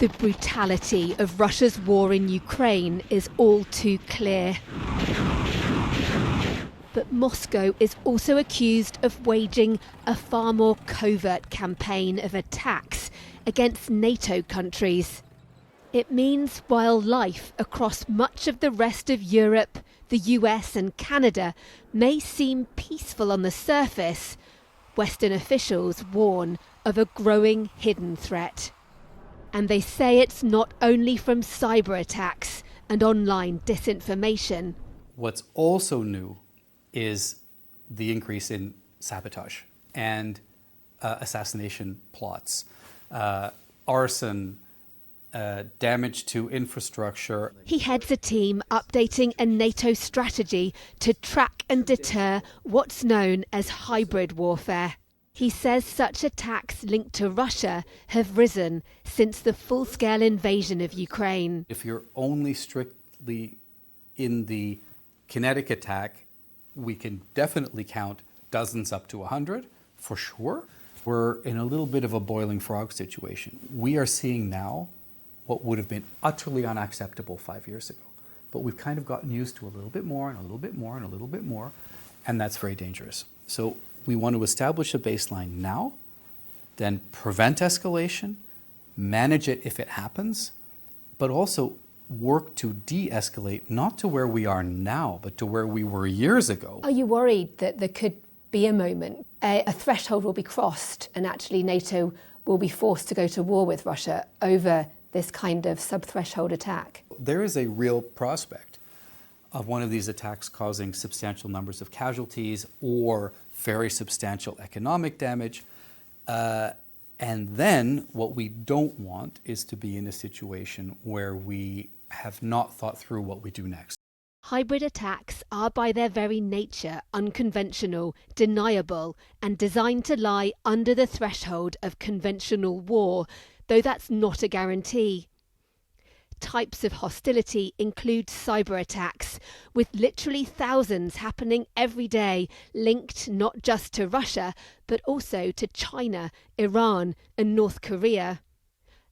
The brutality of Russia's war in Ukraine is all too clear. But Moscow is also accused of waging a far more covert campaign of attacks against NATO countries. It means while life across much of the rest of Europe, the US and Canada may seem peaceful on the surface, Western officials warn of a growing hidden threat. And they say it's not only from cyber attacks and online disinformation. What's also new is the increase in sabotage and assassination plots, arson, damage to infrastructure. He heads a team updating a NATO strategy to track and deter what's known as hybrid warfare. He says such attacks linked to Russia have risen since the full-scale invasion of Ukraine. If you're only strictly in the kinetic attack, we can definitely count dozens up to 100, for sure. We're in a little bit of a boiling frog situation. We are seeing now what would have been utterly unacceptable 5 years ago. But we've kind of gotten used to a little bit more and a little bit more and a little bit more, and that's very dangerous. So we want to establish a baseline now, then prevent escalation, manage it if it happens, but also work to de-escalate, not to where we are now, but to where we were years ago. Are you worried that there could be a moment, a threshold will be crossed and actually NATO will be forced to go to war with Russia over this kind of sub-threshold attack? There is a real prospect of one of these attacks causing substantial numbers of casualties or very substantial economic damage. And then what we don't want is to be in a situation where we have not thought through what we do next. Hybrid attacks are by their very nature unconventional, deniable, and designed to lie under the threshold of conventional war, though that's not a guarantee. Types of hostility include cyber attacks, with literally thousands happening every day, linked not just to Russia, but also to China, Iran, and North Korea.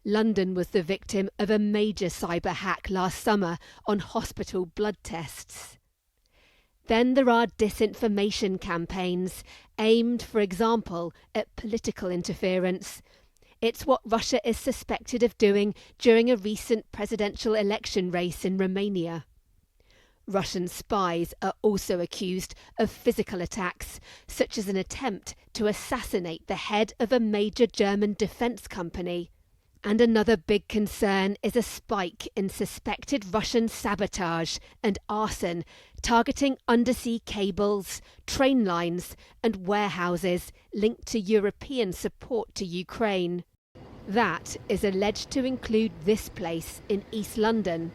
London was the victim of a major cyber hack last summer on hospital blood tests. Then there are disinformation campaigns aimed, for example, at political interference. It's what Russia is suspected of doing during a recent presidential election race in Romania. Russian spies are also accused of physical attacks, such as an attempt to assassinate the head of a major German defence company. And another big concern is a spike in suspected Russian sabotage and arson, targeting undersea cables, train lines, and warehouses linked to European support to Ukraine. That is alleged to include this place in East London.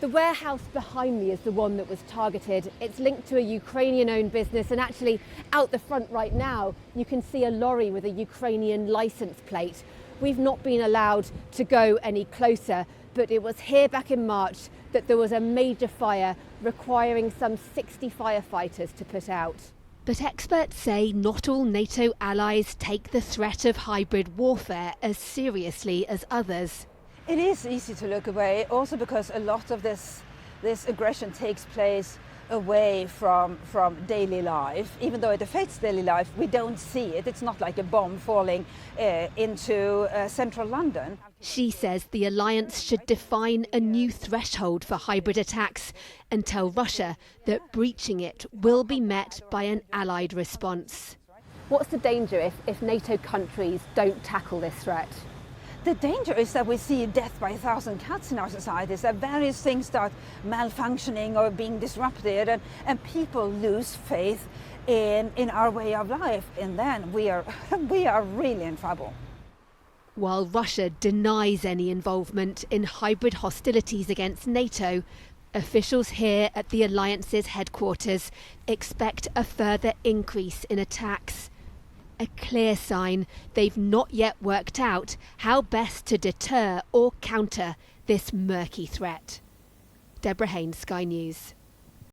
The warehouse behind me is the one that was targeted. It's linked to a Ukrainian-owned business, and actually out the front right now you can see a lorry with a Ukrainian license plate. We've not been allowed to go any closer, but it was here back in March that there was a major fire requiring some 60 firefighters to put out. But experts say not all NATO allies take the threat of hybrid warfare as seriously as others. It is easy to look away, also because a lot of this aggression takes place away from daily life. Even though it affects daily life, we don't see it. It's not like a bomb falling into central London. She says the alliance should define a new threshold for hybrid attacks and tell Russia that breaching it will be met by an allied response. What's the danger if NATO countries don't tackle this threat? The danger is that we see death by 1,000 cuts in our societies, that various things start malfunctioning or being disrupted, and people lose faith in our way of life, and then we are really in trouble. While Russia denies any involvement in hybrid hostilities against NATO, officials here at the alliance's headquarters expect a further increase in attacks. A clear sign they've not yet worked out how best to deter or counter this murky threat. Deborah Haynes, Sky News.